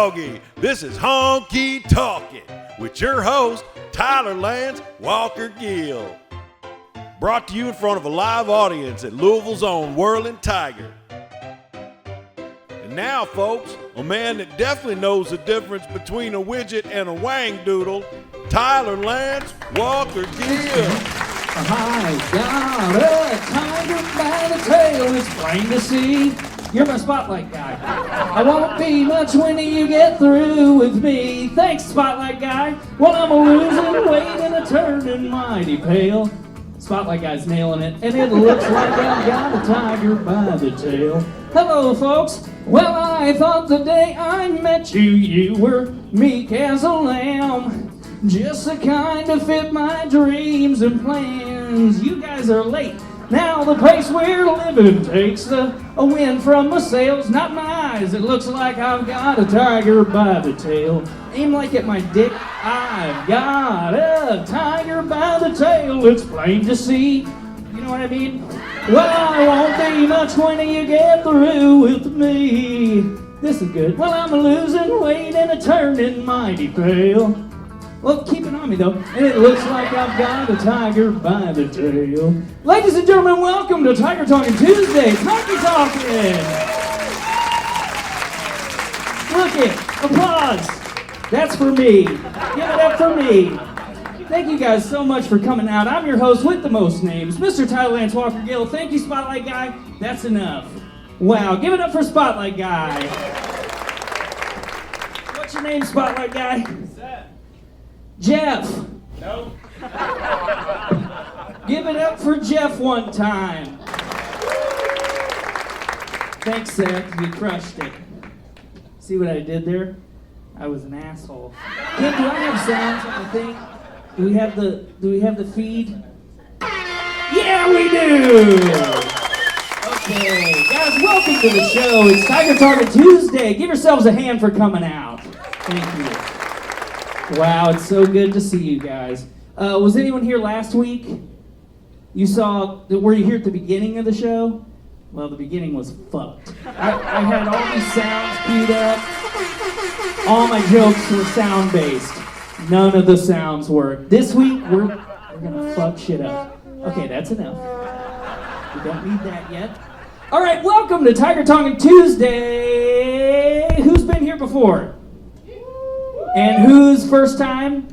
doggy. This is Honky Talkin' with your host, Tyler Lance Walker Gill. Brought to you in front of a live audience at Louisville's own Whirling Tiger. And now, folks, a man that definitely knows the difference between a widget and a wang doodle, Tyler Lance Walker Gill. I got a tiger by the tail, it's plain to see. You're my spotlight guy. I won't be much when you get through with me. Thanks, spotlight guy. Well, I'm a losing weight and a turning mighty pale. Spotlight guy's nailing it, and it looks like I've got a tiger by the tail. Hello, folks. Well, I thought the day I met you, you were meek as a lamb. Just the kind to fit my dreams and plans. You guys are late. Now the place we're living takes a wind from my sails, not my eyes. It looks like I've got a tiger by the tail. Aim like at my dick. I've got a tiger by the tail. It's plain to see. You know what I mean? Well, I won't be much when you get through with me. This is good. Well, I'm losing weight and a turning mighty pale. Well, keep it on me, though. And it looks like I've got a tiger by the tail. Ladies and gentlemen, welcome to Tiger Talkin Tuesday. Honky Talkin. Look it. Applause. That's for me. Give it up for me. Thank you guys so much for coming out. I'm your host with the most names, Mr. Tyler Lance Walker Gill. Thank you, Spotlight Guy. That's enough. Wow. Give it up for Spotlight Guy. What's your name, Spotlight Guy? Jeff. No. Give it up for Jeff one time. Thanks, Seth. You crushed it. See what I did there? I was an asshole. Kim, do I have sounds on the thing? Do we have the feed? Yeah, we do! Okay, guys, welcome to the show. It's Tiger Talkin Tuesday. Give yourselves a hand for coming out. Thank you. Wow, it's so good to see you guys. Was anyone here last week? Were you here at the beginning of the show? Well, the beginning was fucked. I had all these sounds queued up. All my jokes were sound-based. None of the sounds worked. This week, we're gonna fuck shit up. Okay, that's enough. We don't need that yet. All right, welcome to Tiger Talkin Tuesday. Who's been here before? And who's first time?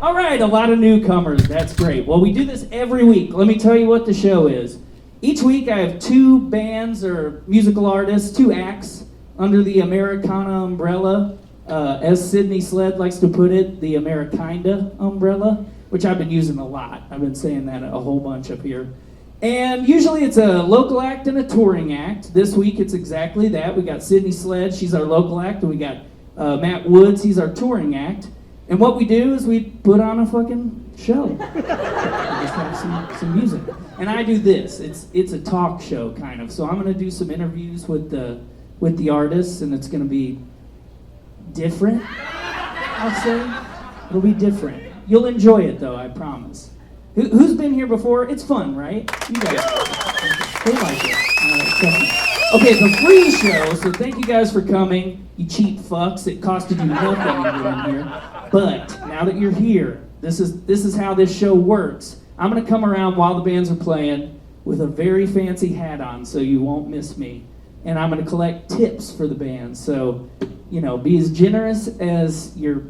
All right, a lot of newcomers. That's great. Well, we do this every week. Let me tell you what the show is. Each week I have two bands or musical artists, two acts under the Americana umbrella. As Sydney Sleadd likes to put it, the Amerikinda umbrella, which I've been using a lot. I've been saying that a whole bunch up here. And usually it's a local act and a touring act. This week it's exactly that. We got Sydney Sleadd, she's our local act, and we got Matt Woods, he's our touring act. And what we do is we put on a fucking show. We just have some music. And I do this. It's a talk show, kind of. So I'm going to do some interviews with the artists, and it's going to be different, I'll say. It'll be different. You'll enjoy it, though, I promise. Who's been here before? It's fun, right? You guys. They like it. All right, definitely. Okay, the free show, so thank you guys for coming. You cheap fucks, it costed you nothing to get in here. But now that you're here, this is how this show works. I'm gonna come around while the bands are playing with a very fancy hat on so you won't miss me. And I'm gonna collect tips for the band. So, be as generous as your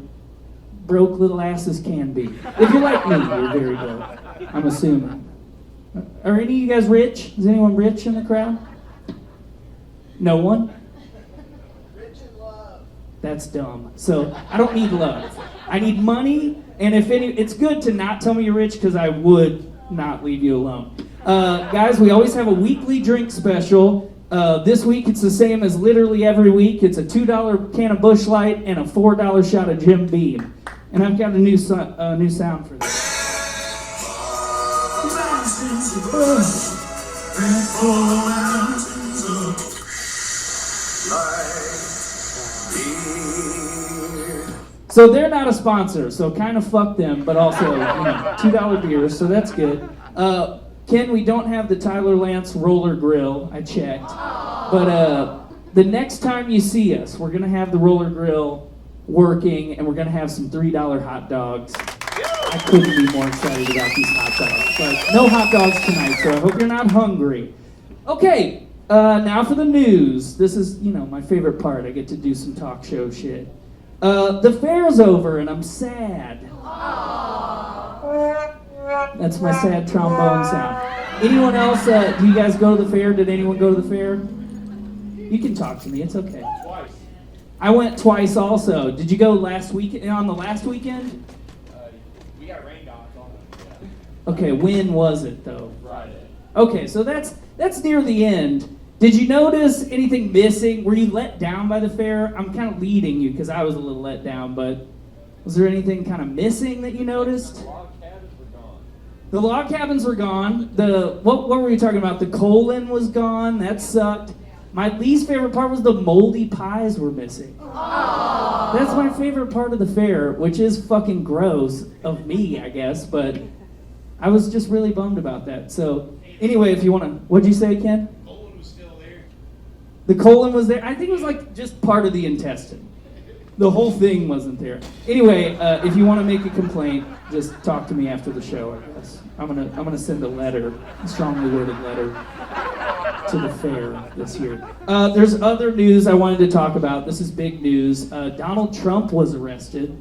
broke little asses can be. If you're like me, you're very broke, I'm assuming. Are any of you guys rich? Is anyone rich in the crowd? No one? Rich in love. That's dumb. So I don't need love. I need money, and it's good to not tell me you're rich because I would not leave you alone. Guys, we always have a weekly drink special. This week it's the same as literally every week. It's a $2 can of Busch Light and a $4 shot of Jim Beam. And I've got a new sound for this. So they're not a sponsor, so kind of fuck them, but also, $2 beers, so that's good. Ken, we don't have the Tyler Lance roller grill, I checked. But the next time you see us, we're going to have the roller grill working, and we're going to have some $3 hot dogs. I couldn't be more excited about these hot dogs. But no hot dogs tonight, so I hope you're not hungry. Okay, now for the news. This is, my favorite part. I get to do some talk show shit. The fair's over, and I'm sad. That's my sad trombone sound. Anyone else, do you guys go to the fair? Did anyone go to the fair? You can talk to me, it's okay. Twice. I went twice also. Did you go last week on the last weekend? We got rained on it. Okay, when was it though? Friday. Okay, so that's near the end. Did you notice anything missing? Were you let down by the fair? I'm kind of leading you because I was a little let down, but was there anything kind of missing that you noticed? The log cabins were gone. The log cabins were gone. What were you talking about? The colon was gone. That sucked. My least favorite part was the moldy pies were missing. That's my favorite part of the fair, which is fucking gross of me, I guess, but I was just really bummed about that. So anyway, if you want to, what'd you say, Ken? The colon was still there. The colon was there. I think it was like just part of the intestine. The whole thing wasn't there. Anyway, if you want to make a complaint, just talk to me after the show, I guess. I'm gonna send a letter, a strongly worded letter, to the fair this year. There's other news I wanted to talk about. This is big news. Donald Trump was arrested,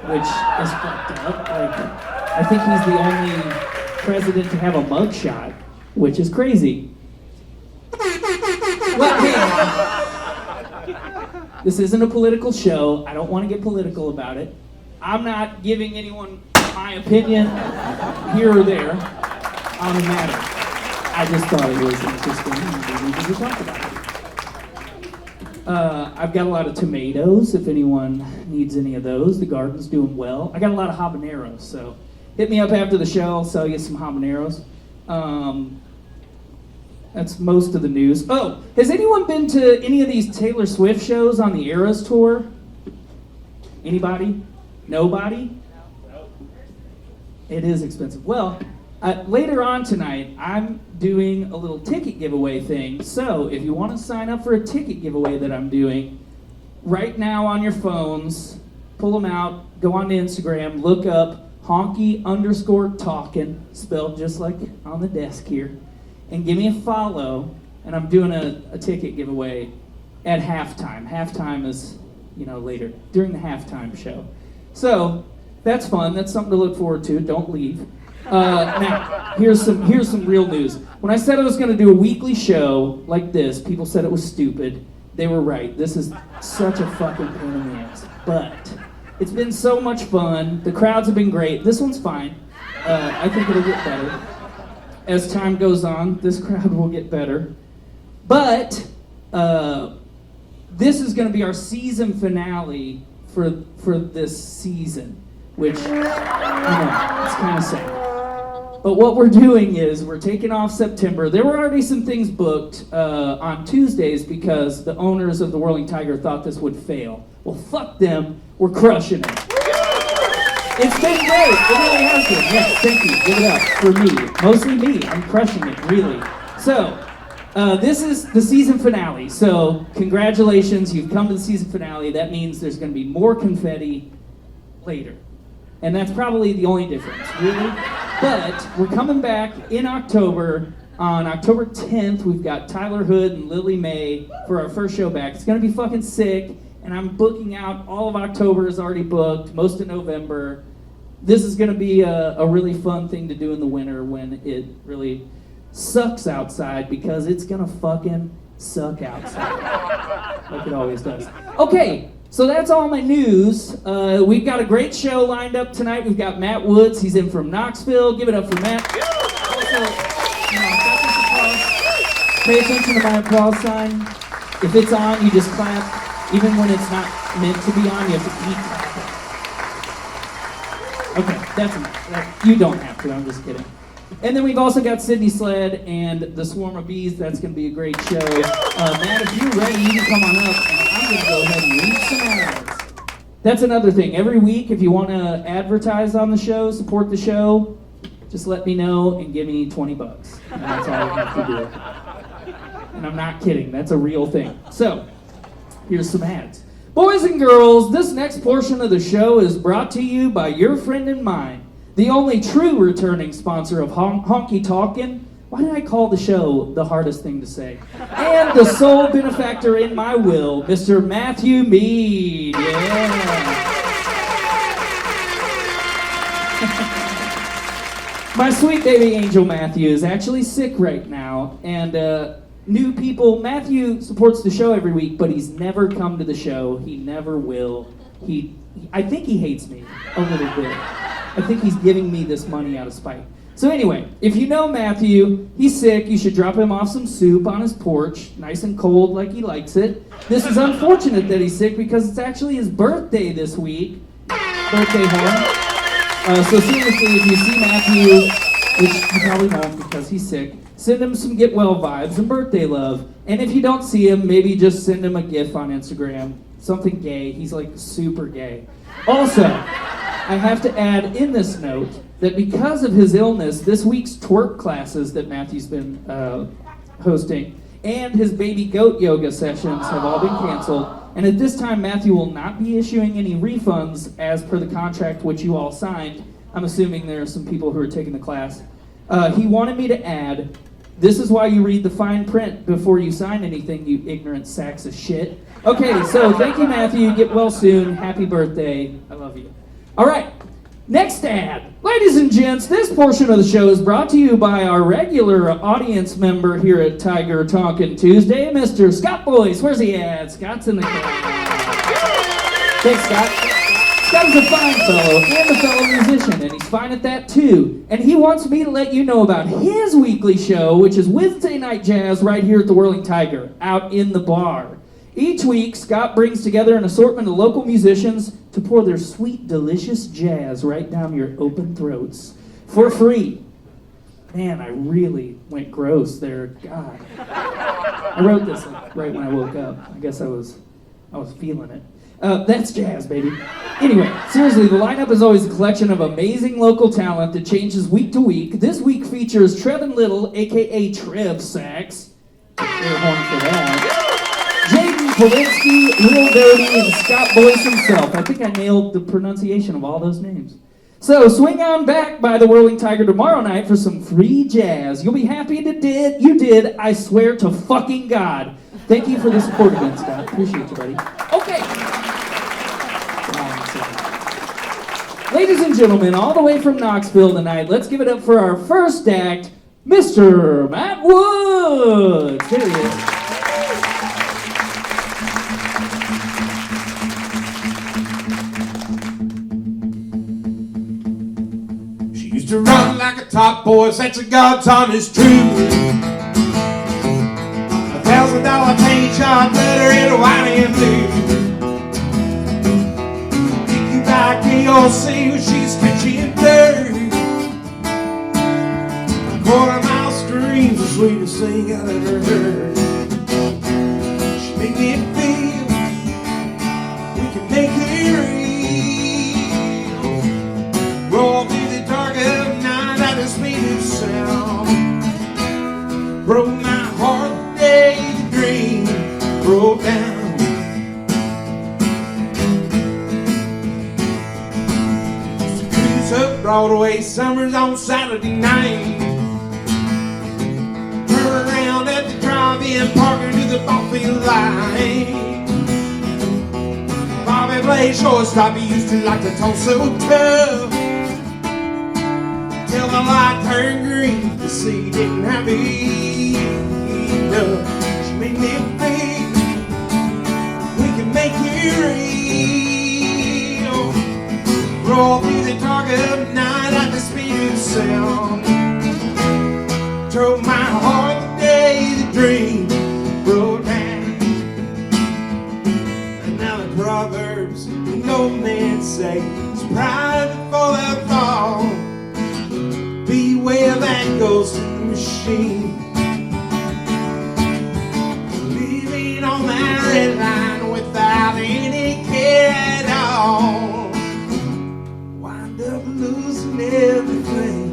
which is fucked up. I think he's the only president to have a mugshot, which is crazy. Well, hey, this isn't a political show. I don't want to get political about it. I'm not giving anyone my opinion here or there on the matter. I just thought it was interesting and we needed to talk about it. I've got a lot of tomatoes, if anyone needs any of those. The garden's doing well. I got a lot of habaneros, so hit me up after the show. I'll sell you some habaneros. That's most of the news. Oh, has anyone been to any of these Taylor Swift shows on the Eras Tour? Anybody? Nobody? No. It is expensive. Well, later on tonight, I'm doing a little ticket giveaway thing. So if you want to sign up for a ticket giveaway that I'm doing, right now on your phones, pull them out, go on to Instagram, look up honky_talkin, spelled just like on the desk here, and give me a follow, and I'm doing a ticket giveaway at halftime. Halftime is, later, during the halftime show. So that's fun. That's something to look forward to. Don't leave. Now, here's some real news. When I said I was going to do a weekly show like this, people said it was stupid. They were right. This is such a fucking pain in the ass. But it's been so much fun. The crowds have been great. This one's fine. I think it'll get better. As time goes on, this crowd will get better. But this is going to be our season finale for this season, which, it's kind of sad. But what we're doing is we're taking off September. There were already some things booked on Tuesdays because the owners of the Whirling Tiger thought this would fail. Well, fuck them. We're crushing it. It's been great. It really has been. Yes, thank you. Give it up for me. Mostly me. I'm crushing it, really. So, this is the season finale. So, congratulations. You've come to the season finale. That means there's going to be more confetti later. And that's probably the only difference, really. But we're coming back in October. On October 10th, we've got Tyler Hood and Lily Mae for our first show back. It's going to be fucking sick. And I'm booking out. All of October is already booked. Most of November. This is going to be a really fun thing to do in the winter when it really sucks outside, because it's going to fucking suck outside. Like it always does. Okay, so that's all my news. We've got a great show lined up tonight. We've got Matt Woods. He's in from Knoxville. Give it up for Matt. Also, pay attention to my applause sign. If it's on, you just clap. Even when it's not meant to be on, you have to keep clapping. Okay, that's enough. You don't have to, I'm just kidding. And then we've also got Sydney Sleadd and the Swarm of Bees. That's going to be a great show. Matt, if you're ready, you can come on up, and I'm going to go ahead and read some ads. That's another thing. Every week, if you want to advertise on the show, support the show, just let me know and give me $20. And that's all you have to do. And I'm not kidding. That's a real thing. So, Here's some ads. Boys and girls, this next portion of the show is brought to you by your friend and mine, the only true returning sponsor of Honky Talkin'. Why did I call the show the hardest thing to say? And the sole benefactor in my will, Mr. Matthew Mead. Yeah. My sweet baby angel Matthew is actually sick right now, and new people, Matthew supports the show every week, but he's never come to the show. He never will. I think he hates me a little bit. I think he's giving me this money out of spite. So anyway, if you know Matthew, he's sick, you should drop him off some soup on his porch, nice and cold like he likes it. This is unfortunate that he's sick because it's actually his birthday this week. Birthday home. So seriously, if you see Matthew, which you probably won't because he's sick, send him some get well vibes and birthday love. And if you don't see him, maybe just send him a GIF on Instagram. Something gay. He's like super gay. Also, I have to add in this note that because of his illness, this week's twerk classes that Matthew's been hosting and his baby goat yoga sessions have all been canceled. And at this time, Matthew will not be issuing any refunds as per the contract which you all signed. I'm assuming there are some people who are taking the class. He wanted me to add, this is why you read the fine print before you sign anything, you ignorant sacks of shit. Okay, so thank you, Matthew. Get well soon. Happy birthday. I love you. All right, next ad. Ladies and gents, this portion of the show is brought to you by our regular audience member here at Tiger Talkin' Tuesday, Mr. Scott Boyce. Where's he at? Scott's in the crowd. Thanks, Scott. Scott is a fine fellow and a fellow musician, and he's fine at that too. And he wants me to let you know about his weekly show, which is Wednesday Night Jazz right here at the Whirling Tiger, out in the bar. Each week, Scott brings together an assortment of local musicians to pour their sweet, delicious jazz right down your open throats for free. Man, I really went gross there. God. I wrote this right when I woke up. I guess I was feeling it. That's jazz, baby. Anyway, seriously, the lineup is always a collection of amazing local talent that changes week to week. This week features Trevin Little, a.k.a. Trev Sax. Air horn for that. Jaden Polinsky, Real Dirty, and Scott Boyce himself. I think I nailed the pronunciation of all those names. So swing on back by the Whirling Tiger tomorrow night for some free jazz. You'll be happy you did, I swear to fucking God. Thank you for the support again, Scott. Appreciate you, buddy. Okay. Ladies and gentlemen, all the way from Knoxville tonight, let's give it up for our first act, Mr. Matt Woods. Here he is. To run like a top boy, that's a God's honest truth. $1,000 paint job, letter in a white and blue. Pick you back KOC when she's catching dirt. Quarter-mile screams, the sweetest thing I've ever heard. She make me feel we can make it real. Roll through the dark of night at the speed of sound. Broke my heart the day the dream broke down. Used to cruise up Broadway summers on Saturday night. Turn around at the drive-in, parking to the ball field line. Bobby played shortstop, he used to like to talk so tough. Till the light turned green, the sea didn't have enough. She made me feel we can make it real. Roll through the dark of night at the speed of sound. Drove my heart the day the dream broke down. And now the proverbs the old men say, it's pride before the fall. Beware that ghost in the machine. Leaving on that red line without any care at all. Wind up losing everything.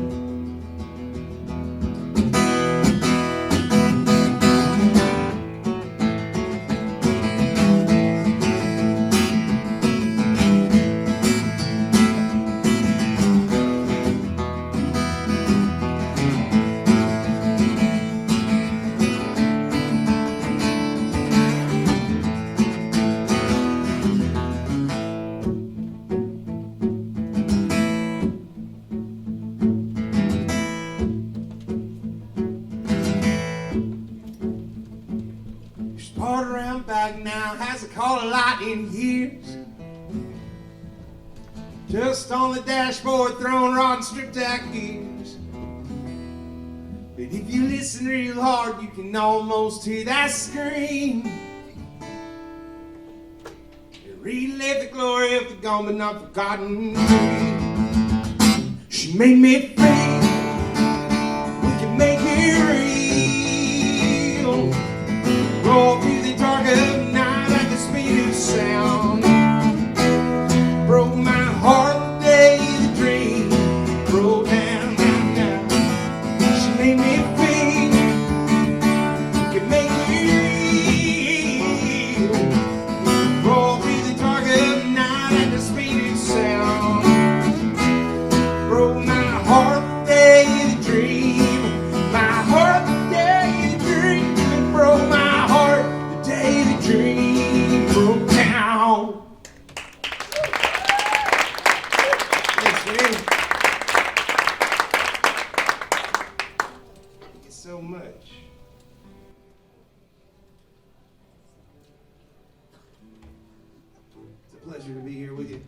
a lot in years. Just on the dashboard, throwing rod and stripped out gears. But if you listen real hard, you can almost hear that scream. It relive the glory of the gone but not forgotten dream. She made me feel we can make it real. Roll through the dark of night at the speed of sound. Broke my heart the day the dream broke down, down, down. She made me feel we can make it real. Roll through the dark of night at the speed of sound. Broke my heart the day the dream. My heart the day the dream. It broke my heart the day the dream broke down. Thanks, man. Thank you so much. It's a pleasure to be here with you.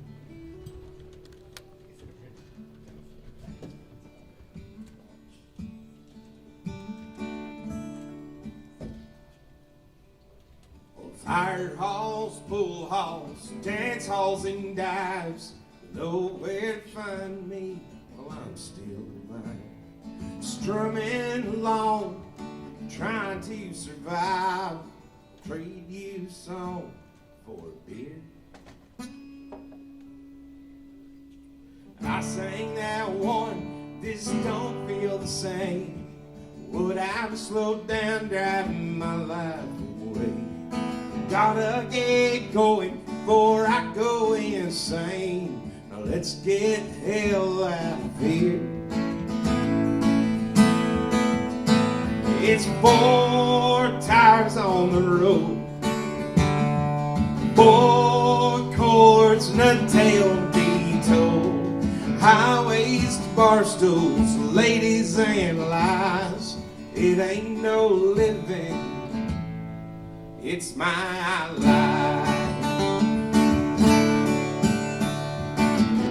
Fire halls, pool halls, dance halls and dives. Nowhere to find me while I'm still alive. Strumming along, trying to survive. Trade you a song for a beer. I sang that one, this don't feel the same. Would I have slowed down driving my life away? Gotta get going before I go insane. Now let's get the hell out of here. It's 4 tires on the road, 4 chords and a tale to be told. Highways to bar stools, ladies and lies. It ain't no living, it's my life.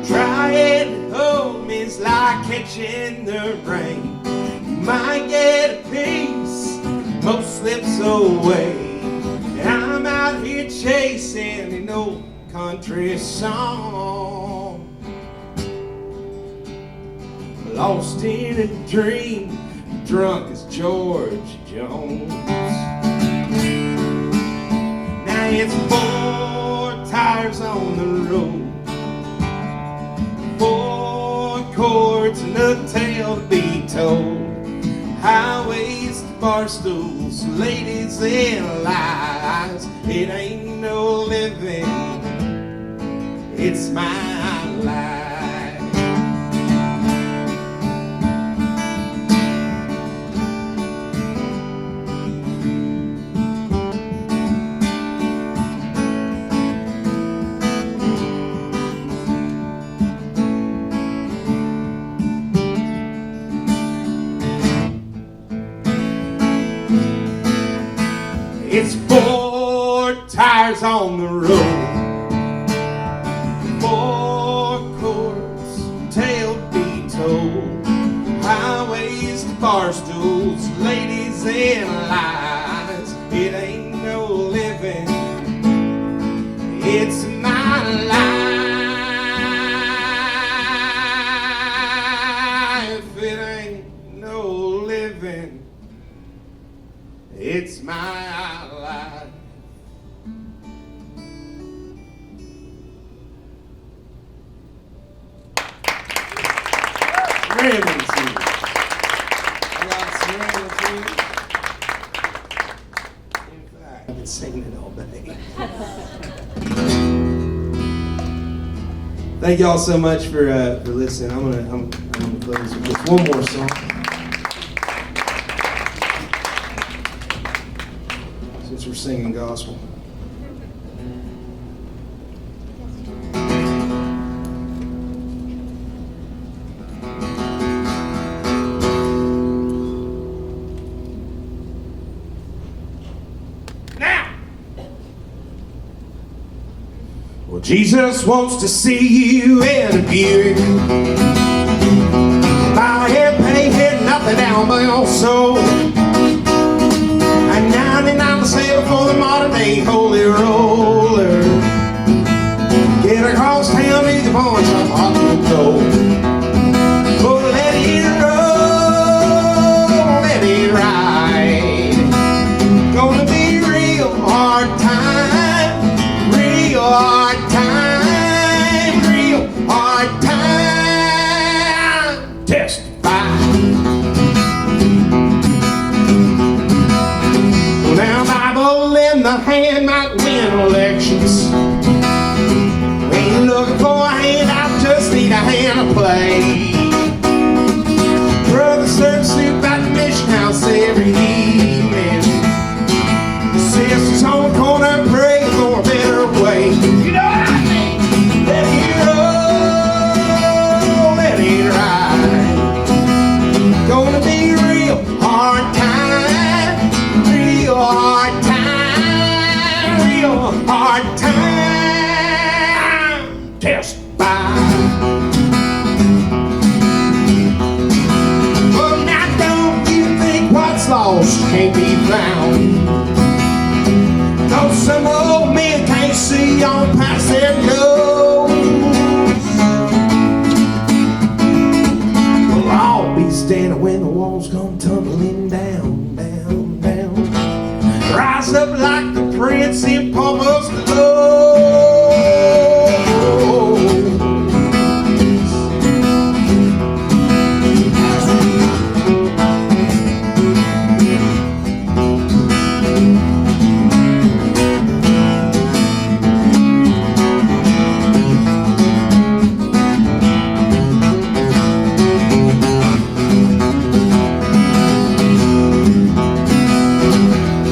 Trying to hold me is like catching the rain. You might get a piece, most slips away. And I'm out here chasing an old country song. Lost in a dream, drunk as George Jones. It's 4 tires on the road, 4 chords and a tale to be told. Highways to bar stools, ladies and lies. It ain't no living, it's my life. It's 4 tires on the road, 4 chords, tale to be told. Highways to bar stools, ladies and lies. It ain't no living, it's my life. It ain't no living, it's my life. Serenity. I got serenity. In fact, I've been singing it all day. Thank y'all so much for listening. I'm gonna close with just one more song. Since we're singing gospel. Jesus wants to see you in a Buick. My head, pay head, nothing down my own soul. And 99% for the modern day holy roller. Get across town, need the points of hot and cold. Oh, let it roll, let it ride. Gonna be real hard time, real hard time, real hard time. Testify. Well, now Bible in the hand might win elections. Ain't looking for a handout, just need a hand to play. Brother serves soup at the mission house every evening. Sisters on the corner pray for a better way. You know what I mean? Let it roll, let it ride. Gonna be real hard time, real hard time, real hard time. Testify. Well, now don't you think what's lost can't be found? Though some old men can't see on past their nose. Well, I'll be standing when the walls come tumbling down, down, down. Rise up like the prince in Palmer's clothes.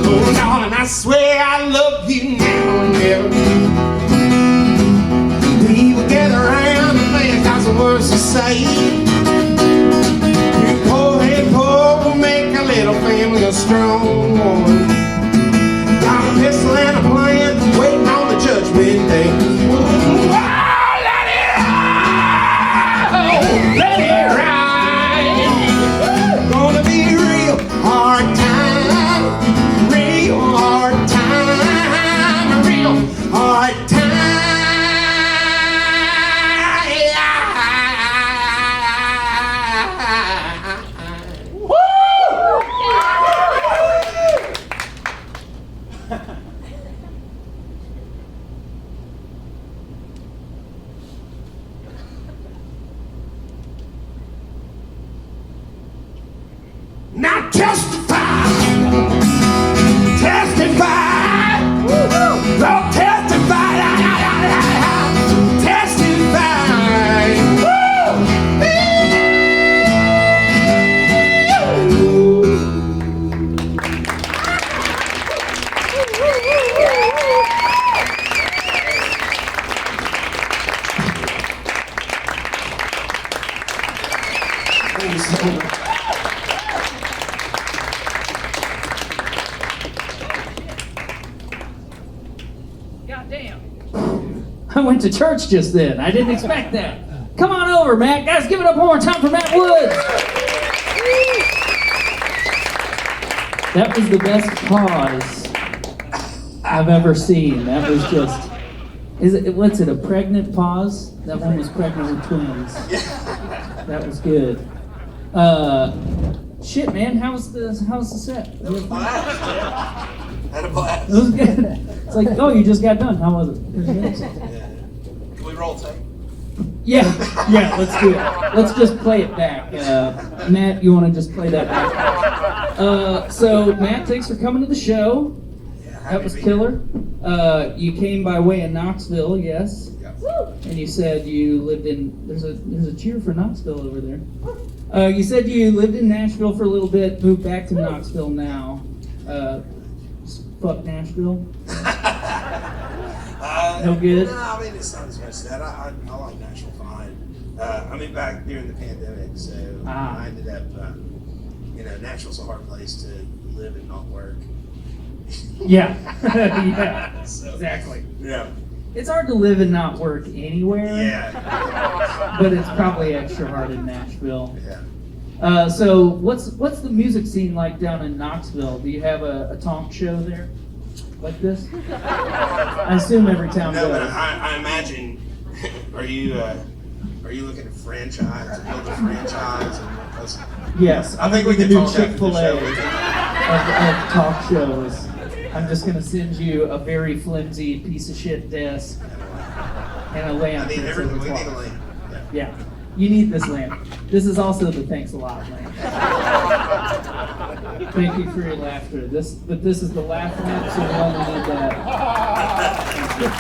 Oh, darling, I swear I love you now and never. People gather around and they got some words to say. You pull and pull will make a little family a strong one. Got a pistol and a plan, waiting on the judgment day. Oh, let it roll, let it ride. Gonna be real hard time, real hard time, real hard time. Now testify, testify, Lord, testify, testify. Goddamn. I went to church just then. I didn't expect that. Come on over, Matt. Guys, give it up one more time for Matt Woods. That was the best pause I've ever seen. That was just... what's it, a pregnant pause? That one was pregnant with twins. That was good. Shit, man, how's the set? Had a blast. It was good. It's like, oh, you just got done. How was it? Can we roll tape? Yeah, let's do it. Let's just play it back. Matt, you want to just play that back? So, Matt, thanks for coming to the show. That was killer. You came by way of Knoxville, yes? Yep. And you said you lived in, there's a cheer for Knoxville over there. You said you lived in Nashville for a little bit, moved back to Knoxville now. Fuck Nashville. No good? No, I mean, it's not as much as that. I like Nashville fine. I mean, back during the pandemic, so I ended up, Nashville's a hard place to live and not work. Yeah. Yeah, So, exactly. Yeah. It's hard to live and not work anywhere. Yeah. But it's probably extra hard in Nashville. Yeah. So what's the music scene like down in Knoxville? Do you have a tonk show there? Like this? I assume every town No, but does. I imagine. Are you looking to franchise, build a franchise? Yes, I I'm think gonna we be can the new talk after the Chick-fil-A show. of talk shows. I'm just gonna send you a very flimsy piece of shit desk and a lamp. I need that's everything. We need a overclocked. lamp. Yeah, you need this lamp. This is also the thanks a lot lamp. Thank you for your laughter. This is the laugh lamp, so you only need that.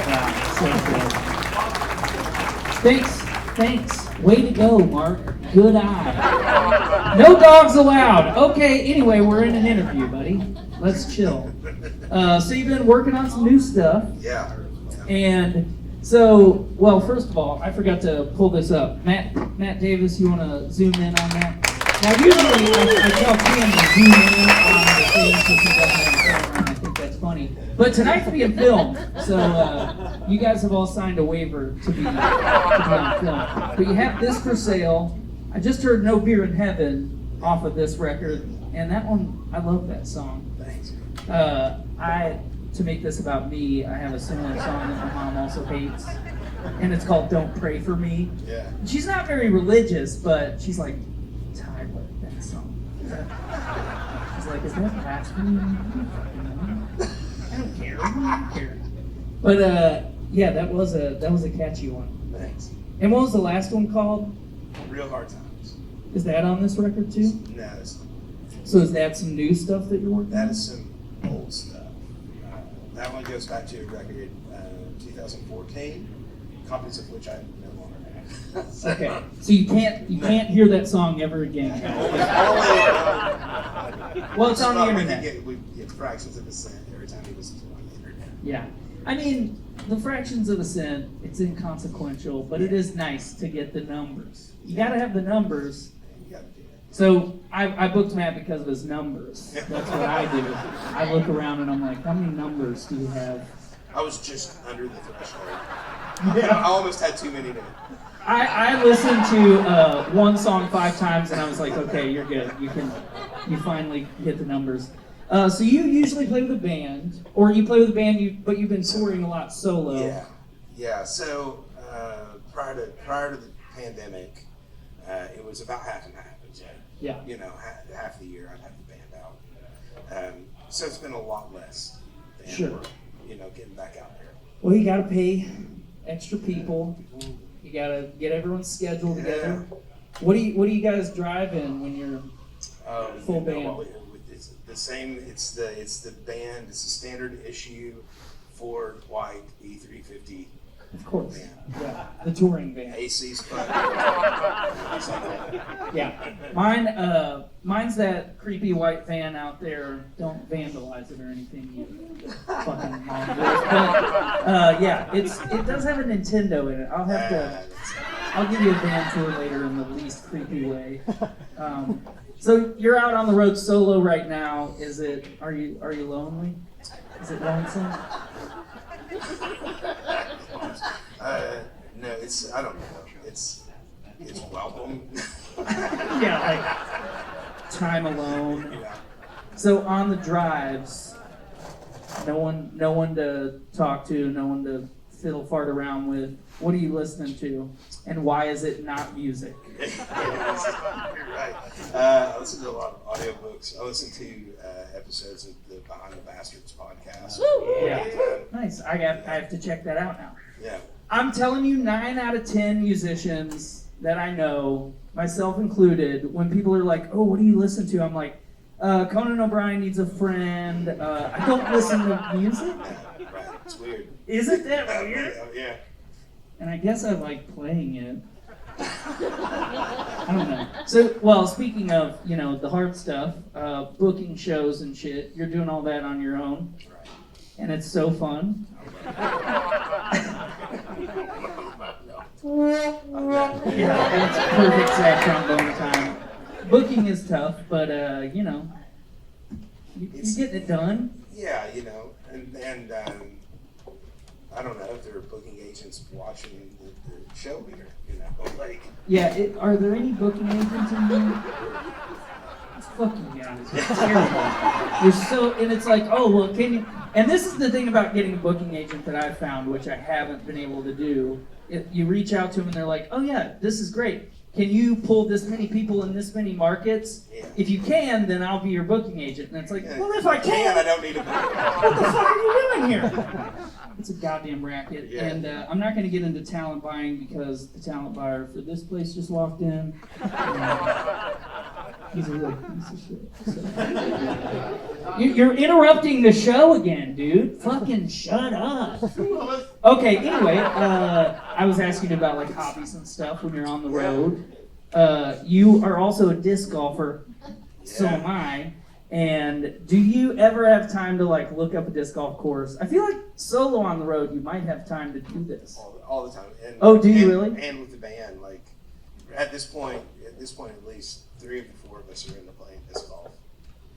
Wow, so good. Thanks. Way to go, Mark. Good eye. No dogs allowed. Okay, anyway, we're in an interview, buddy. Let's chill. So you've been working on some new stuff. Yeah. And so, well, first of all, I forgot to pull this up. Matt Davis, you want to zoom in on that? Now, usually I tell Cam to zoom in on the thing so he doesn't have a camera, and I think that's funny. But tonight's being filmed, so you guys have all signed a waiver to be on film. But you have this for sale. I just heard No Beer in Heaven off of this record, and that one, I love that song. Thanks. To make this about me, I have a similar song that my mom also hates, and it's called Don't Pray For Me. Yeah. She's not very religious, but she's like, Tyler, that song. She's like, is that blasphemy? I don't care. I don't care. But yeah, that was a catchy one. Thanks. And what was the last one called? Real hard times. Is that on this record too? No, So is that some new stuff that you're working on? that is some old stuff. That one goes back to a record 2014, copies of which I no longer have. Okay, so you can't hear that song ever again. Well, it's on the internet. We get fractions of a cent every time you listen to it on the internet. Yeah, I mean, the fractions of a cent, it's inconsequential, but it is nice to get the numbers. You gotta have the numbers. You gotta do it. So I booked Matt because of his numbers. That's what I do. I look around and I'm like, how many numbers do you have? I was just under the threshold. Yeah. I almost had too many to. I listened to one song 5 times and I was like, okay, you're good. You finally hit the numbers. So you usually play with a band, or you play with a band, but you've been touring a lot solo. Yeah. So prior to the pandemic, it was about half and half. Yeah. You know, half the year I'd have the band out. So it's been a lot less than Sure. work, you know, getting back out there. Well, you got to pay extra people. You got to get everyone's schedule together. What do you guys drive in when you're full you know band? what, it's the same. It's the band. It's a standard issue Ford white E350. Of course. Band. Yeah, the touring band. AC's but Yeah, mine's that creepy white van out there. Don't vandalize it or anything, you fucking mongrels. But yeah, it does have a Nintendo in it. I'll give you a van tour later in the least creepy way. So you're out on the road solo right now. Are you lonely? Is it lonesome? No, it's I don't know. It's welcome. Yeah, like time alone. Yeah. So on the drives, no one to talk to, no one to fiddle fart around with. What are you listening to, and why is it not music? You're right. I listen to a lot of audiobooks. I listen to episodes of the Behind the Bastards podcast. Yeah, nice. I have to check that out now. Yeah. I'm telling you, 9 out of 10 musicians that I know, myself included, when people are like, "Oh, what do you listen to?" I'm like, Conan O'Brien Needs a Friend. I don't listen to music. Yeah, right. It's weird. Is it that weird? Yeah. And I guess I like playing it. I don't know. So, well, speaking of, the hard stuff, booking shows and shit, you're doing all that on your own, Right. and it's so fun. Yeah, it's perfect sad trombone time. Booking is tough, but you're getting it done. Yeah, and I don't know if there are booking agents watching the show here, you know, like. Yeah, are there any booking agents in here? Fuck you guys, it's terrible. You're so, and it's like, oh, well, can you, and this is the thing about getting a booking agent that I've found, which I haven't been able to do. If you reach out to them and they're like, oh yeah, this is great. Can you pull this many people in this many markets? Yeah. If you can, then I'll be your booking agent. And it's like, well, if I I can, don't need a booking. what the fuck are you doing here? It's a goddamn racket. Yeah. And I'm not going to get into talent buying because the talent buyer for this place just walked in. He's a real piece of shit. So. You're interrupting the show again, dude. Fucking shut up. Okay, anyway, I was asking about like hobbies and stuff when you're on the road. You are also a disc golfer, so am I. And do you ever have time to like look up a disc golf course? I feel like solo on the road, you might have time to do this. All the time. And, Oh, do you really? And with the band, like at this point at least 3 of the 4 of us are into playing disc golf.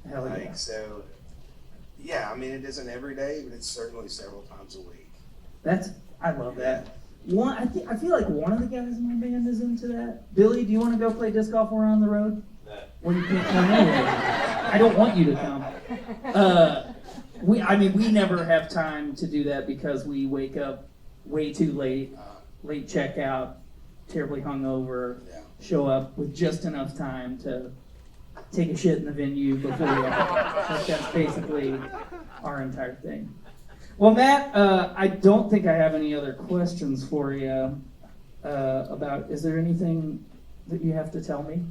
Hell yeah. Like, so, yeah, I mean, it isn't every day, but it's certainly several times a week. I love that. I feel like one of the guys in my band is into that. Billy, do you want to go play disc golf when we're on the road? No. Well, you can't come anyway. I don't want you to come. We never have time to do that because we wake up way too late, late checkout, terribly hungover, show up with just enough time to take a shit in the venue before we that's basically our entire thing. Well, Matt, I don't think I have any other questions for you about, is there anything that you have to tell me?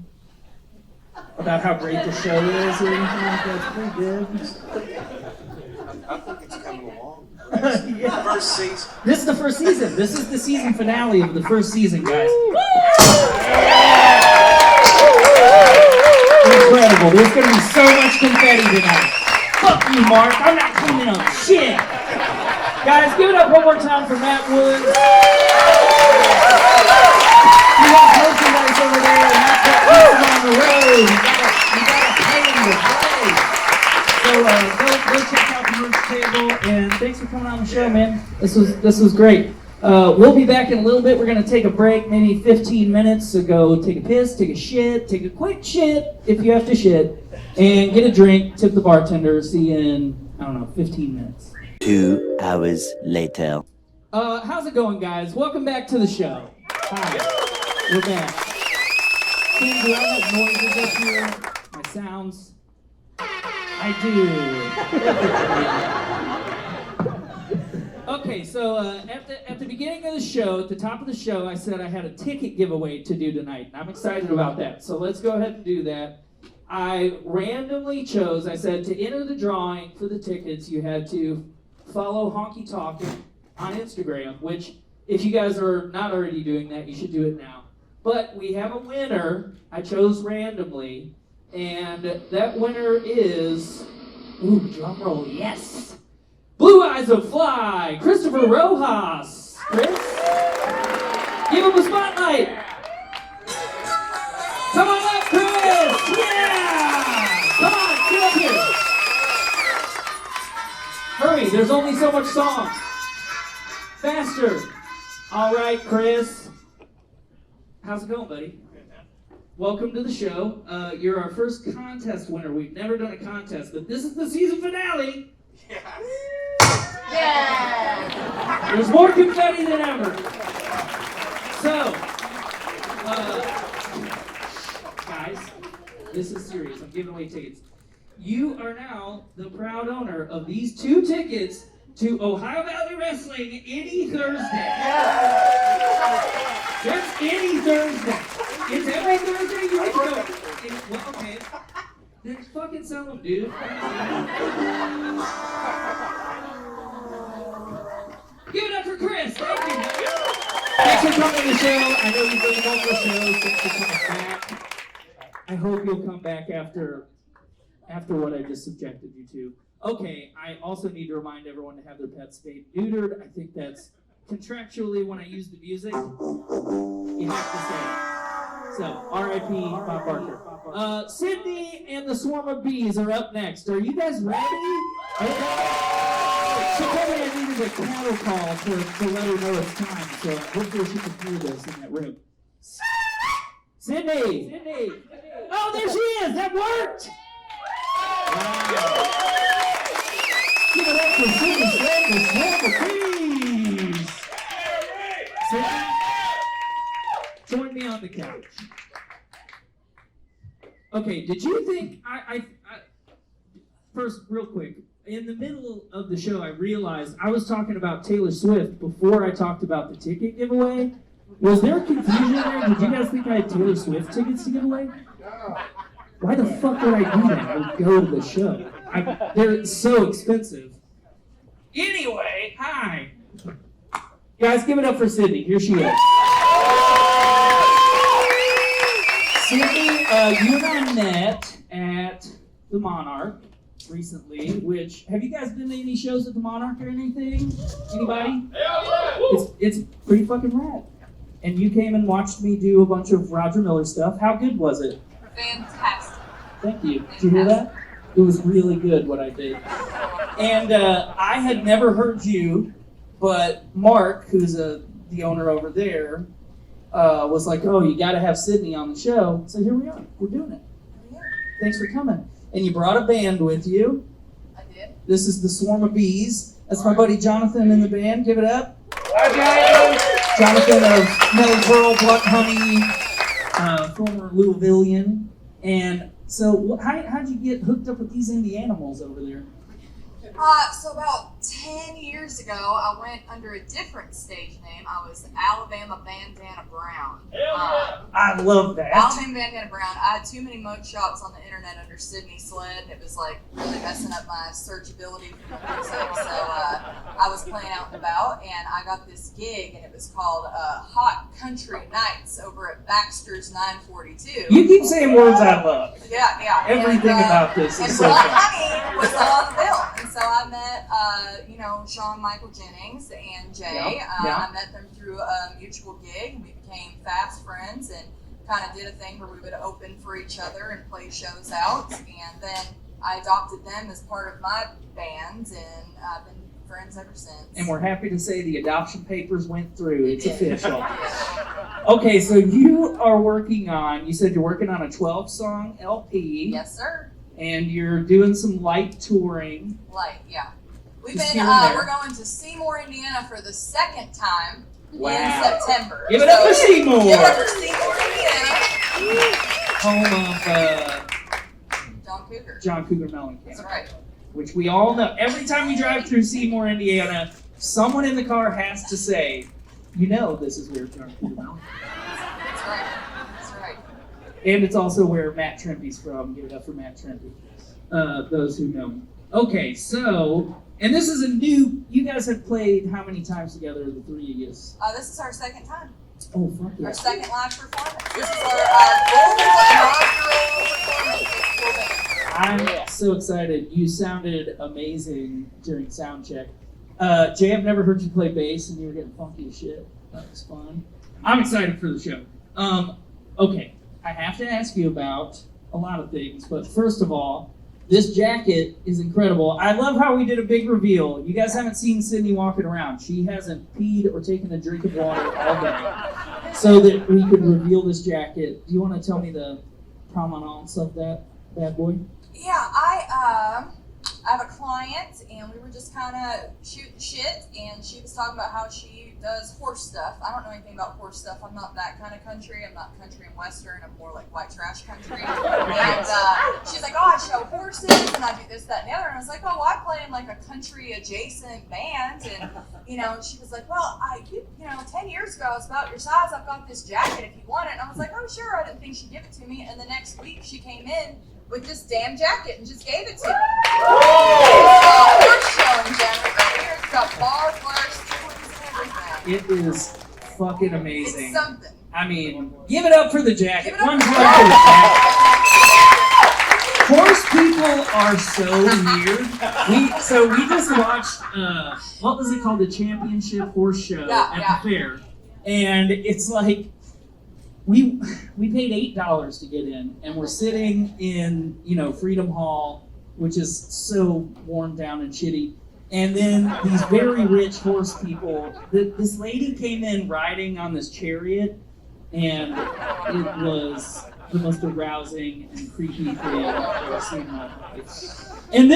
About how great the show is or anything like that? It's pretty good. I think it's coming along. Yeah. First season. This is the first season. This is the season finale of the first season, guys. Incredible. There's going to be so much confetti tonight. Fuck you, Mark. I'm not cleaning up shit. Guys, give it up one more time for Matt Woods. You got merchandise over there, and that's what keeps him on the road. You gotta pay him to play. So go check out the merch table, and thanks for coming on the show, man. This was great. We'll be back in a little bit. We're gonna take a break, maybe 15 minutes to go take a piss, take a shit, take a quick shit if you have to shit, and get a drink. Tip the bartender. See you in 15 minutes. 2 hours later. How's it going, guys? Welcome back to the show. Hi, we're back. Tim, do I have noises up here? My sounds? I do. Okay, so at the beginning of the show, at the top of the show, I said I had a ticket giveaway to do tonight, and I'm excited about that. So let's go ahead and do that. I randomly chose, I said to enter the drawing for the tickets, you had to follow Honky Talkin on Instagram, which if you guys are not already doing that, you should do it now. But we have a winner I chose randomly, and that winner is, drum roll, yes! Blue Eyes of Fly, Christopher Rojas. Chris, give him a spotlight. Come on up, Chris! Yeah! Come on, get up here. Hurry, there's only so much song. Faster. All right, Chris. How's it going, buddy? Welcome to the show. You're our first contest winner. We've never done a contest, but this is the season finale. Yeah! There's more confetti than ever. So, guys, this is serious. I'm giving away tickets. You are now the proud owner of these 2 tickets to Ohio Valley Wrestling any Thursday. Just any Thursday. It's every Thursday you can go. Well, okay. Then fucking sell them, dude. Give it up for Chris. Thank you. Thanks for coming to the show. I know you've been multiple shows. Thanks for coming back. I hope you'll come back after what I just subjected you to. Okay, I also need to remind everyone to have their pets spayed and neutered. I think that's contractually when I use the music, you have to say it. So, R.I.P. Bob Barker. Sydney and the swarm of bees are up next. Are you guys ready? She told me I needed a cattle call to let her know it's time, so hopefully she can hear this in that room. Sydney! Sydney! Oh, there she is! That worked! Wow. Give it up for Sydney and the swarm of bees! Sydney, join me on the couch. Okay, did you think, first, real quick, in the middle of the show, I realized I was talking about Taylor Swift before I talked about the ticket giveaway. Was there confusion there? Did you guys think I had Taylor Swift tickets to give away? Why the fuck would I do that? I would go to the show. They're so expensive. Anyway, hi. Guys, give it up for Sydney. Here she is. Sydney, you and I met at the Monarch recently, which, have you guys been to any shows at the Monarch or anything? Anybody? It's pretty fucking rad. And you came and watched me do a bunch of Roger Miller stuff. How good was it? Fantastic. Thank you. Did you hear that? It was really good what I did. And I had never heard you, but Mark, who's the owner over there, was like, oh, you got to have Sydney on the show. So here we are. We're doing it. Yeah, Thanks for coming. And you brought a band with you. I did. This is the Swarm of Bees. That's my buddy Jonathan in the band. Give it up. Jonathan of Melly Pearl, Blunt Honey, former Louisvillian. And so how'd you get hooked up with these indie animals over there? So about 10 years ago, I went under a different stage name. I was Alabama Bandana Brown. I love that. Alabama Bandana Brown. I had too many mug shots on the internet under Sydney Sleadd, and it was like really messing up my searchability for my music. So I was playing out and about, and I got this gig, and it was called Hot Country Nights over at Baxter's 942. You keep saying words I love. Yeah. Everything about this and is so Blunt fun. Honey was on the bill. And so I met, Sean Michael Jennings and Jay. Yeah. I met them through a mutual gig, and we became fast friends and kind of did a thing where we would open for each other and play shows out. And then I adopted them as part of my band, and I've been friends ever since. And we're happy to say the adoption papers went through. It's official. Okay, so you are working on, you said you're working on a 12-song LP. Yes, sir. And you're doing some light touring. Light, yeah. We've Just been, here and there. we're going to Seymour, Indiana for the second time Wow. in September. Give it up for Seymour! Give it up for Seymour, Indiana. Home of John Cougar. John Cougar Mellencamp. That's right. Which we all know. Every time we drive through Seymour, Indiana, someone in the car has to say, you know this is where John Cougar Mellencamp. That's right. That's right. And it's also where Matt Trempy's from. Give it up for Matt Trempy. Those who know him. Okay, so, and this is a new, you guys have played how many times together, the three of you? This is our second time. Oh, fuck yeah. Our second live performance. This is our Louisville performance. I'm so excited. You sounded amazing during sound check. Jay, I've never heard you play bass and you were getting funky as shit. That was fun. I'm excited for the show. Okay, I have to ask you about a lot of things, but first of all, this jacket is incredible. I love how we did a big reveal. You guys haven't seen Sydney walking around. She hasn't peed or taken a drink of water all day. So that we could reveal this jacket. Do you want to tell me the provenance of that bad boy? Yeah, I have a client, and we were just kind of shooting shit, and she was talking about how she does horse stuff. I don't know anything about horse stuff. I'm not that kind of country. I'm not country and western. I'm more like white trash country. And she's like, oh, I show horses, and I do this, that, and the other. And I was like, oh, well, I play in like a country adjacent band. And, she was like, well, 10 years ago, it's about your size. I've got this jacket if you want it. And I was like, oh, sure. I didn't think she'd give it to me. And the next week, she came in with this damn jacket and just gave it to me. Horse show in general, but here it's got barbed wire, sequins, and everything. It is fucking amazing. It's something. I mean, give it up for the jacket. Give it up One for time for the jacket. Horse people are so weird. We just watched, what was it called? The Championship Horse Show at the fair. And it's like, we paid $8 to get in, and we're sitting in, Freedom Hall, which is so worn down and shitty. And then these very rich horse people, this lady came in riding on this chariot, and it was the most arousing and creepy thing I've ever seen in my life. And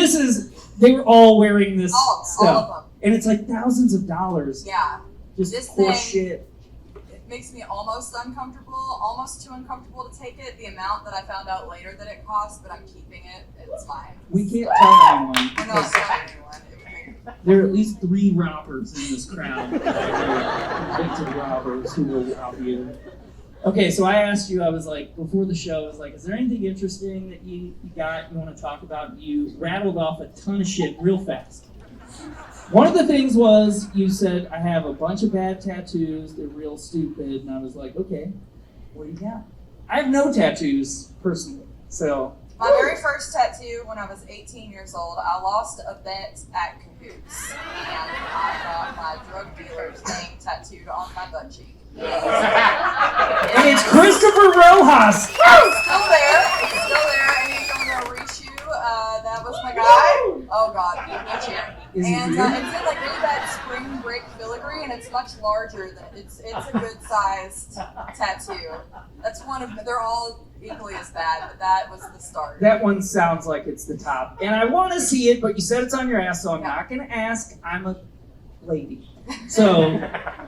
they were all wearing this stuff. All of them. And it's like thousands of dollars. Yeah. Just This horse thing- shit. It makes me almost uncomfortable, almost too uncomfortable to take it. The amount that I found out later that it cost, but I'm keeping it. It's fine. We can't tell anyone. I'm not telling anyone. There are at least 3 robbers in this crowd. Convicted robbers who will rob you. Okay, so I asked you, I was like, before the show, I was like, is there anything interesting that you want to talk about? You rattled off a ton of shit real fast. One of the things was, you said, I have a bunch of bad tattoos, they're real stupid, and I was like, okay, what do you got? I have no tattoos, personally, so. My very first tattoo when I was 18 years old, I lost a bet at Cahoots, and I got my drug dealer's name tattooed on my butt cheek. And it's Christopher Rojas! It's still there, and he's on a reshoe. That was my guy. Oh God, no cheer. Is he And real? it's in like really bad spring break filigree, and it's much larger than it's a good sized tattoo. That's one of they're all equally as bad, but that was the start. That one sounds like it's the top. And I want to see it, but you said it's on your ass, so I'm not going to ask. I'm a lady. So,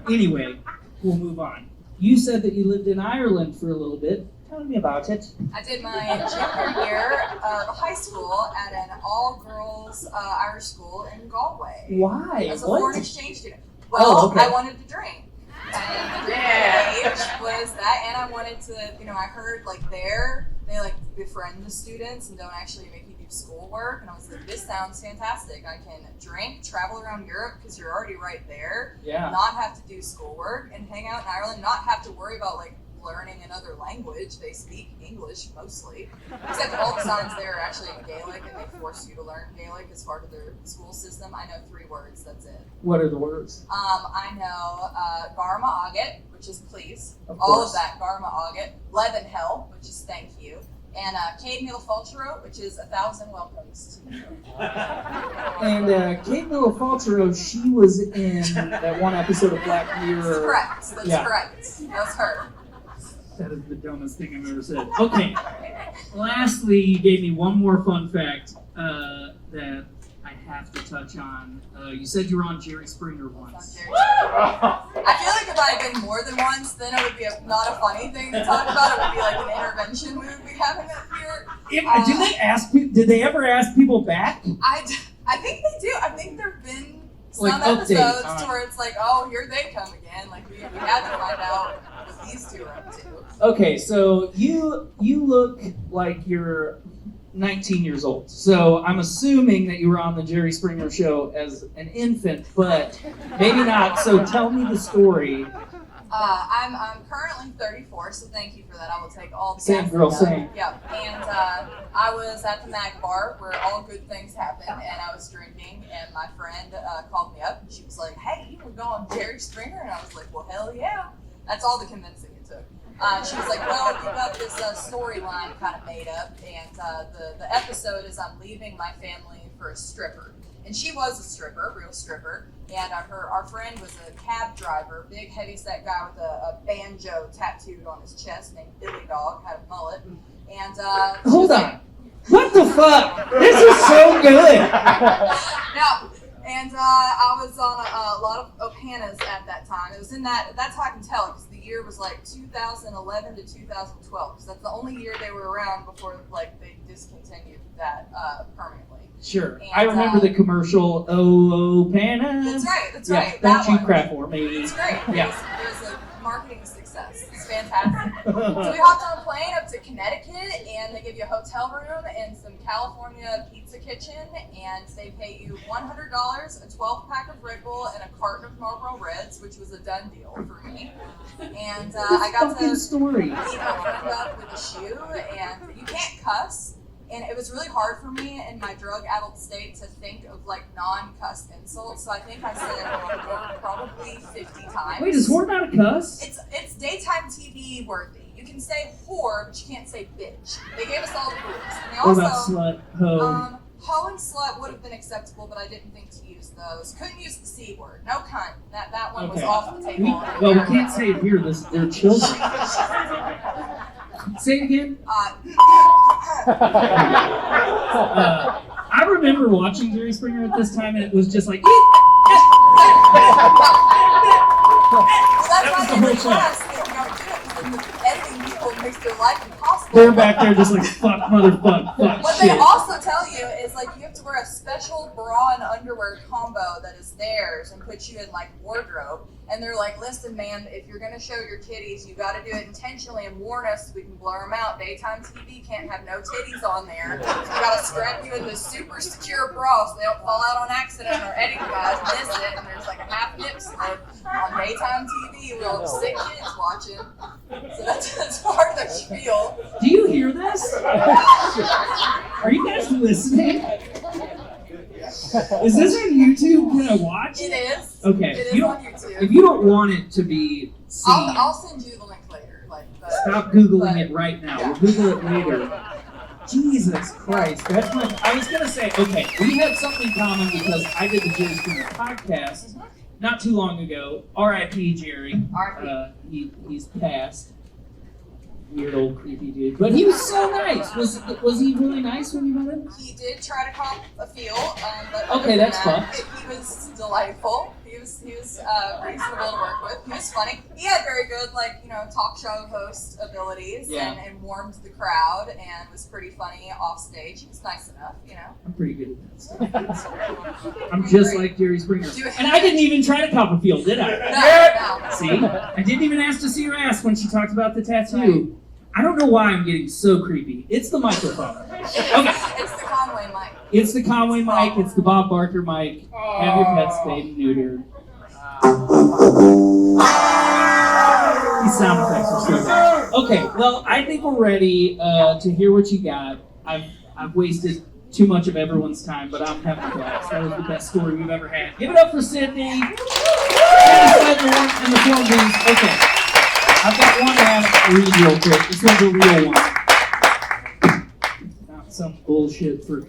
anyway, we'll move on. You said that you lived in Ireland for a little bit. Tell me about it. I did my junior year of high school at an all-girls Irish school in Galway. Why? As a What? foreign exchange student. Well, okay. I wanted to drink. And the drinking age was that, and I wanted to, I heard they befriend the students and don't actually make you do schoolwork. And I was like, this sounds fantastic. I can drink, travel around Europe because you're already right there, Yeah. not have to do schoolwork, and hang out in Ireland, not have to worry about learning another language. They speak English mostly, except all the signs there are actually in Gaelic, and they force you to learn Gaelic as part of their school system. I know 3 words, that's it. What are the words? I know Garma Aget, which is please, Of all course. of that, Garma Aget, Leven Hell, which is thank you, and Cade Mil Fultero, which is 1,000 welcomes to you. And Kate Milifaltero, she was in that one episode of Black That's Mirror. correct, that's Yeah. correct. That's her. That is the dumbest thing I've ever said. Okay. Lastly, you gave me one more fun fact that I have to touch on. You said you were on Jerry Springer once. I feel like if I had been more than once, then it would be not a funny thing to talk about. It would be like an intervention movie having it here. Did they ever ask people back? I think they do. I think there have been some Like update episodes on- where it's like, oh, here they come again. Like we had to find out what these 2 are up to. Okay, so you look like you're 19 years old. So I'm assuming that you were on the Jerry Springer show as an infant, but maybe not. So tell me the story. I'm currently 34, so thank you for that. I will take all the Same gas girl, I got. same. Yeah, and I was at the Mag Bar where all good things happen, and I was drinking, and my friend called me up, and she was like, "Hey, you want to go on Jerry Springer?" And I was like, "Well, hell yeah!" That's all the convincing it took. She was like, "Well, we got this storyline kind of made up, and the episode is I'm leaving my family for a stripper." And she was a stripper, real stripper. And our friend was a cab driver, big heavyset guy with a banjo tattooed on his chest named Billy Dog, had a mullet. And Hold on. What the fuck? This is so good. No, and I was on a lot of Opanas at that time. It was in that's how I can tell, because the year was like 2011 to 2012, because that's the only year they were around before they discontinued that permanently. Sure. And, I remember the commercial, oh, Panna. That's right, that's Yeah, right. don't That you one. crap for me. It's great. Yeah. It was a marketing success. It's fantastic. So we hopped on a plane up to Connecticut, and they give you a hotel room and some California pizza kitchen, and they pay you $100, a 12-pack of Red Bull, and a carton of Marlboro Reds, which was a done deal for me. And I got to Fucking story. beat my friend up with a shoe, and you can't cuss. And it was really hard for me in my drug-addled state to think of non-cuss insults. So I think I said probably 50 times. Wait, is whore not a cuss? It's daytime TV worthy. can say whore, but you can't say bitch. They gave us all the rules. And they What about also, slut, hoe? hoe and slut would have been acceptable, but I didn't think to use those. Couldn't use the C word. No cunt. That one was Okay. off the table. Well, we can't say it here. They're children. Say it again. I remember watching Jerry Springer at this time, and it was just like. That's That was why the they whole request that you don't do it, because the editing people makes their life impossible. They're back there just like fuck, motherfuck, fuck, What shit. they also tell you is like you have to wear a special bra and underwear combo that is theirs and put you in like wardrobe. And they're like, listen, man, if you're gonna show your titties, you got to do it intentionally and warn us so we can blur them out. Daytime TV can't have no titties on there. So we got to strap you in this super secure bra so they don't fall out on accident or editing guys miss it. And there's like a half nip slip on daytime TV with all the sick kids watching. So that's part of their spiel. Do you hear this? Are you guys listening? Is this on YouTube? Can I watch It it? is. Okay. It is You on don't, YouTube. if you don't want it to be seen, I'll send you the link later. stop Googling it right now. We'll Google it later. Jesus Christ. That's my. I was going to say, okay, we have something in common because I did the Jerry Springer podcast not too long ago. R.I.P. Jerry. R.I.P. He's passed. Weird old creepy dude. But he was so nice. Was he really nice when you met him? He did try to comp a feel, but Okay, that's fun. He was delightful. He was reasonable to work with. He was funny. He had very good talk show host abilities and warmed the crowd and was pretty funny off stage. He was nice enough, I'm pretty good at that stuff. I'm just like Jerry Springer. And I didn't even try to cop a feel, did I? No. See? I didn't even ask to see her ass when she talked about the tattoo. I don't know why I'm getting so creepy. It's the microphone. Okay. It's the Conway mic. It's the Conway mic. It's the Bob Barker mic. Have your pets spayed and neutered. These sound effects are so bad. Okay, well, I think we're ready to hear what you got. I've wasted too much of everyone's time, but I'm having a blast. That was the best story we've ever had. Give it up for Sydney. And the phone booth. Okay. I've got one to have to read real quick. This one's a real one. Not some bullshit for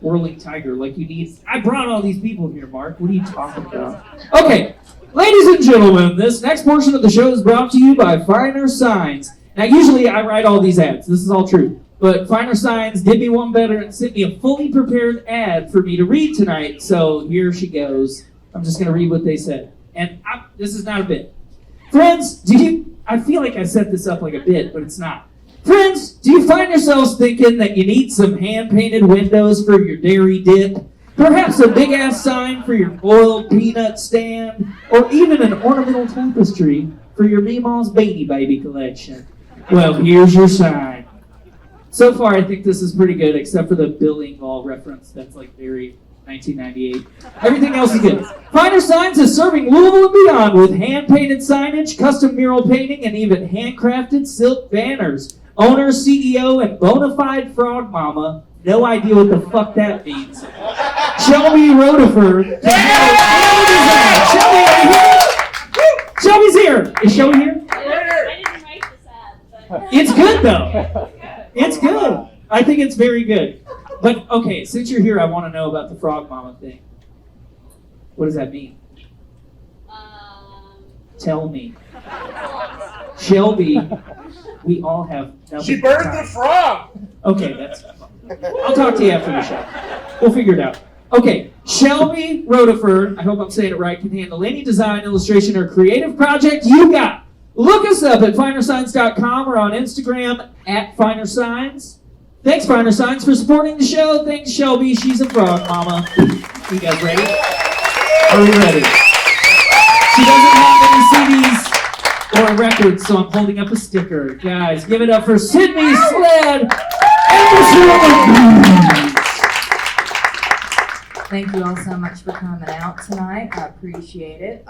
Whirling Tiger like you need. I brought all these people here, Mark. What are you talking about? Okay, ladies and gentlemen, this next portion of the show is brought to you by Finer Signs. Now, usually I write all these ads. This is all true. But Finer Signs did me one better and sent me a fully prepared ad for me to read tonight. So here she goes. I'm just going to read what they said. And this is not a bit. Friends, I feel like I set this up like a bit, but it's not. Friends, do you find yourselves thinking that you need some hand-painted windows for your dairy dip? Perhaps a big-ass sign for your boiled peanut stand? Or even an ornamental tapestry for your Meemaw's Beanie Baby collection? Well, here's your sign. So far, I think this is pretty good, except for the Bill Engvall reference. That's like very 1998. Everything else is good. Finer Signs is serving Louisville and beyond with hand-painted signage, custom mural painting, and even handcrafted silk banners. Owner, CEO, and bona fide frog mama, no idea what the fuck that means, Shelby Rodeford. Shelby, are you here? Shelby's here. Is Shelby here? I didn't write this ad, but... It's good, though. It's good. I think it's very good. But, okay, since you're here, I want to know about the frog mama thing. What does that mean? Tell me. Shelby, we all have nothing. She burned the frog! Okay, that's fine. I'll talk to you after the show. We'll figure it out. Okay, Shelby Rodeford, I hope I'm saying it right, can handle any design, illustration, or creative project you got. Look us up at finersigns.com or on Instagram at finersigns. Thanks, Finer Signs, for supporting the show. Thanks, Shelby. She's a frog mama. You guys ready? Are we ready? She doesn't have any CDs or records, so I'm holding up a sticker. Guys, give it up for Sydney Sleadd and Miss Rose. Thank you all so much for coming out tonight. I appreciate it.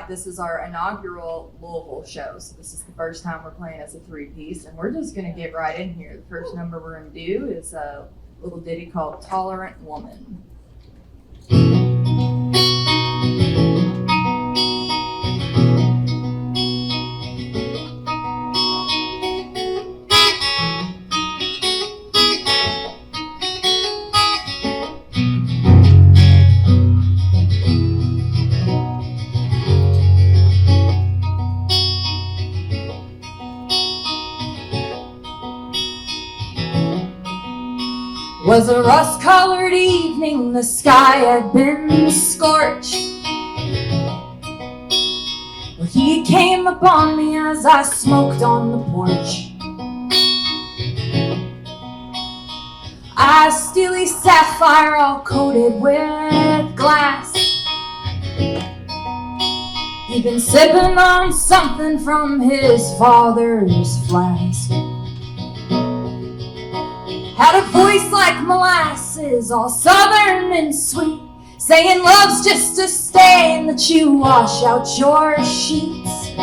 This is our inaugural Louisville show. So this is the first time we're playing as a three-piece, and we're just going to get right in here. The first number we're going to do is a little ditty called Tolerant Woman. was a rust-colored evening, the sky had been scorched. Well, he came upon me as I smoked on the porch. Eyes steely sapphire, all coated with glass. He'd been sipping on something from his father's flask. Had a voice like molasses, all southern and sweet, saying love's just a stain that you wash out your sheets.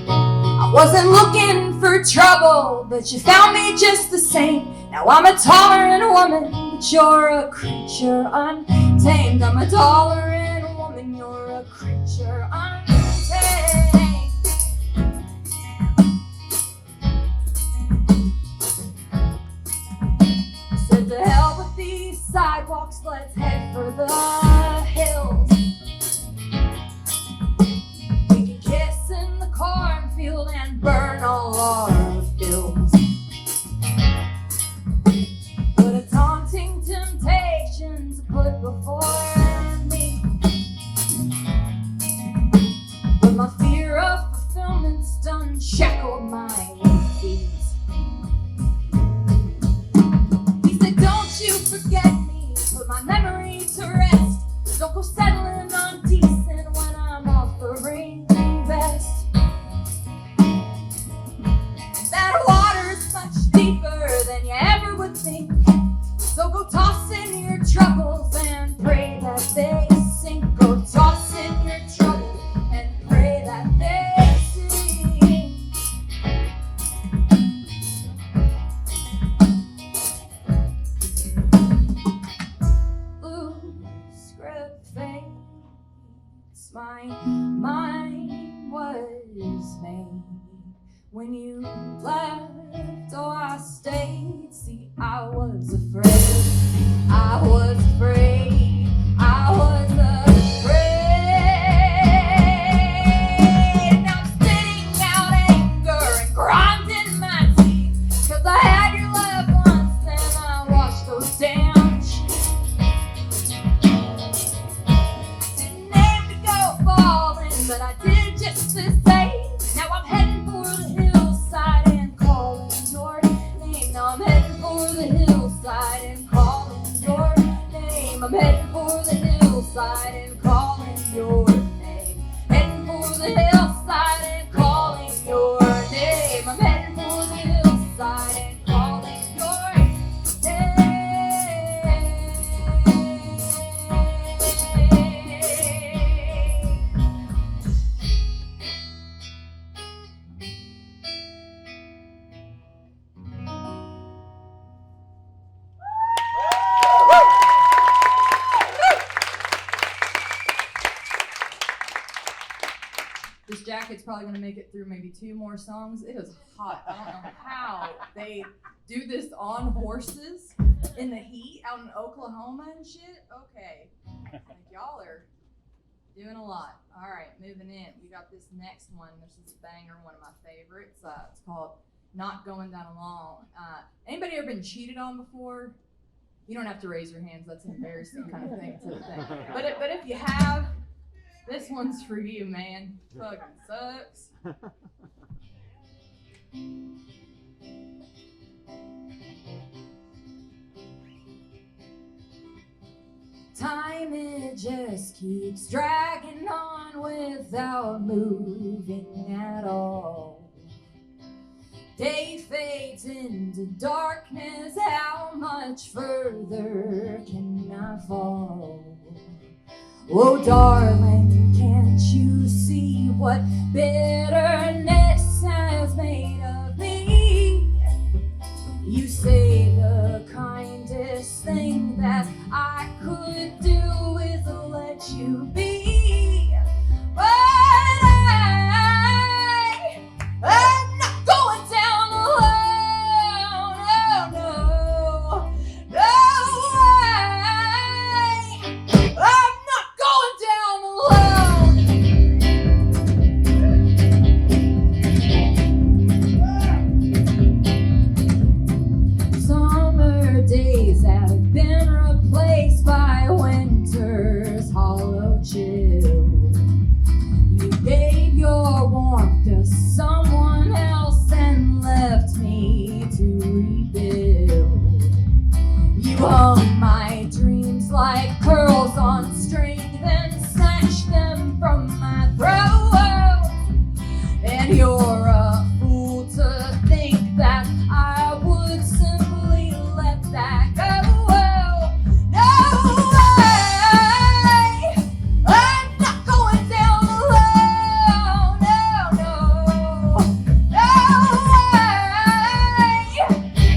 I wasn't looking for trouble, but you found me just the same. Now I'm a tolerant woman, but you're a creature untamed. I'm a tolerant woman, you're a creature untamed. Said to hell with these sidewalks, let's head for the hills. We can kiss in the cornfield and burn all our bills. What a taunting temptation to put before me. But my fear of fulfillment's done shackled my feet. He said, don't you forget me, put my memory to rest. Don't go settling on decent when I'm offering best. That water's much deeper than you ever would think. So go toss in your troubles and pray that they sink. Go toss in your troubles and pray that they sink. Blue script fades, my mind was made. When you left, oh I stayed. See, I was afraid, I was afraid, I was afraid. Now I'm spitting out anger and grinding my teeth, 'cause I had your love once and I washed those damn sheets. Didn't aim to go falling, but I did just the same. Now I'm heading for the hillside and calling your name. Now I'm heading for the hillside and calling your name. I'm heading for the hillside and calling your name. Heading for the hillside and calling your name. I'm heading for the hillside and calling your name. This jacket's probably going to make it through maybe 2 more songs. It is hot. I don't know how they do this on horses in the heat out in Oklahoma and shit. Okay. Like, y'all are doing a lot. All right, moving in. We got this next one. This is a banger, one of my favorites. It's called Not Going Down Alone. Anybody ever been cheated on before? You don't have to raise your hands. That's an embarrassing kind of thing to think. But if you have, this one's for you, man. Fucking sucks. Time, it just keeps dragging on without moving at all. Day fades into darkness, how much further can I fall? Oh, darling, can't you see what bitterness has made of me? You say the kindest thing that I could do is let you be. But I'm not going down alone. Oh, no. No way. I'm not going down alone. You hung my dreams like pearls on string, then snatched them from my throat. And you're a fool to think that I would simply let that go. No way! I'm not going down alone. No, no. No way!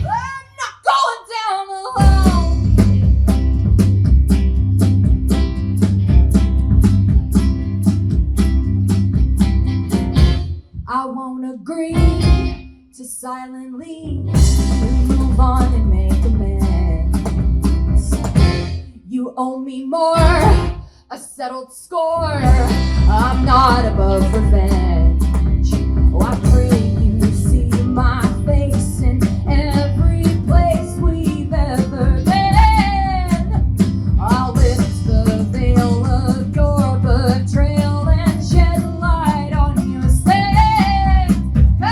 I'm not going down alone. I won't agree to silently move on and make amends. You owe me more, a settled score. I'm not above revenge. Oh, I pray you see my face in every place we've ever been. I'll lift the veil of your betrayal and shed light on your sin. 'Cause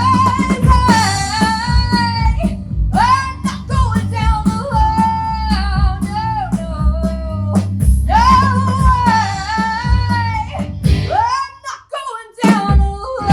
I'm not going down alone. No, no, no way. I'm not going down alone.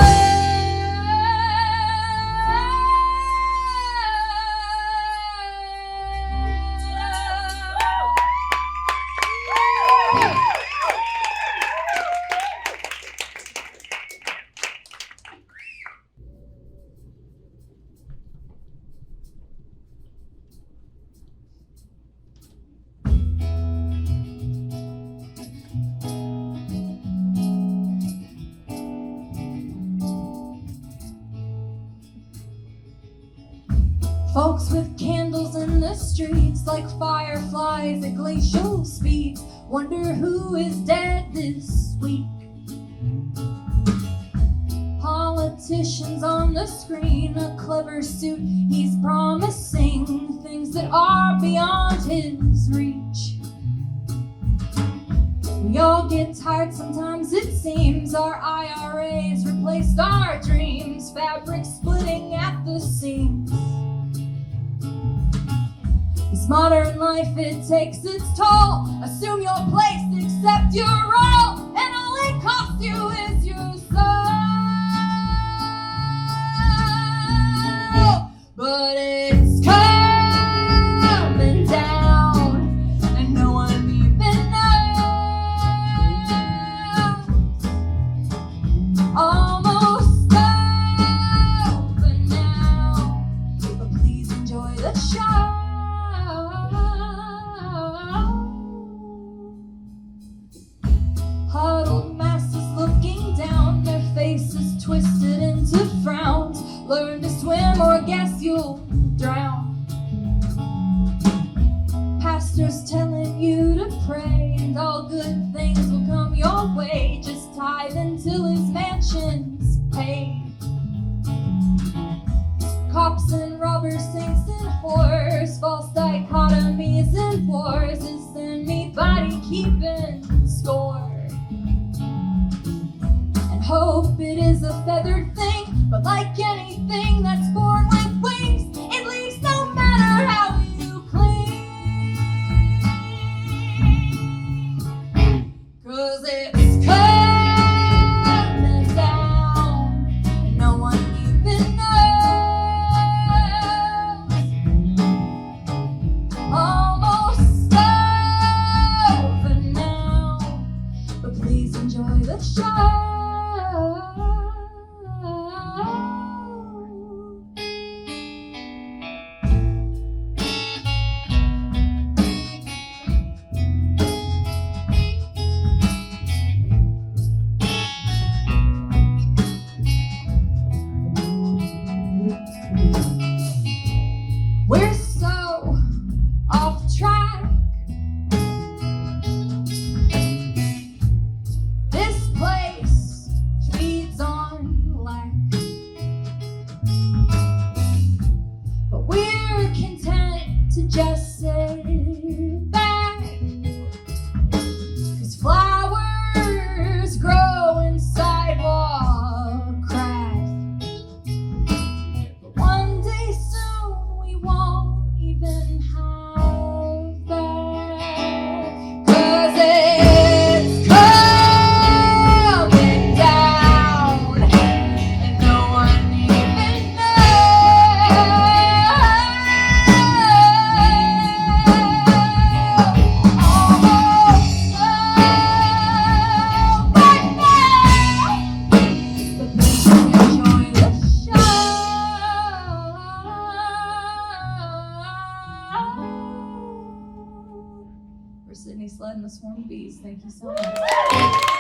Folks with candles in the streets like fireflies at glacial speeds wonder who is dead this week. Politicians on the screen, a clever suit, he's promising things that are beyond his reach. We all get tired sometimes, it seems. Our IRAs replaced our dreams, fabric splitting at the seams. This modern life, it takes its toll. Assume your place, accept your role, and all it costs you is your soul. But it's coming down, and no one even knows. Almost over now, but please enjoy the show. Huddled masses looking down, their faces twisted into frowns. Learn to swim or guess you'll drown. Pastors telling you to pray, and all good things will come your way. Just tithe until his mansion's paid. Cops and robbers, saints and whores, false dichotomies and wars. Is anybody keeping score? And hope it is a feathered thing, but like anything that's born with wings, it leaves no matter how you cling. 'Cause it's coming down, and no one even knows. Almost over now, but please enjoy the show. for Sydney Sleadd and the Swarm of Bees. Thank you so much.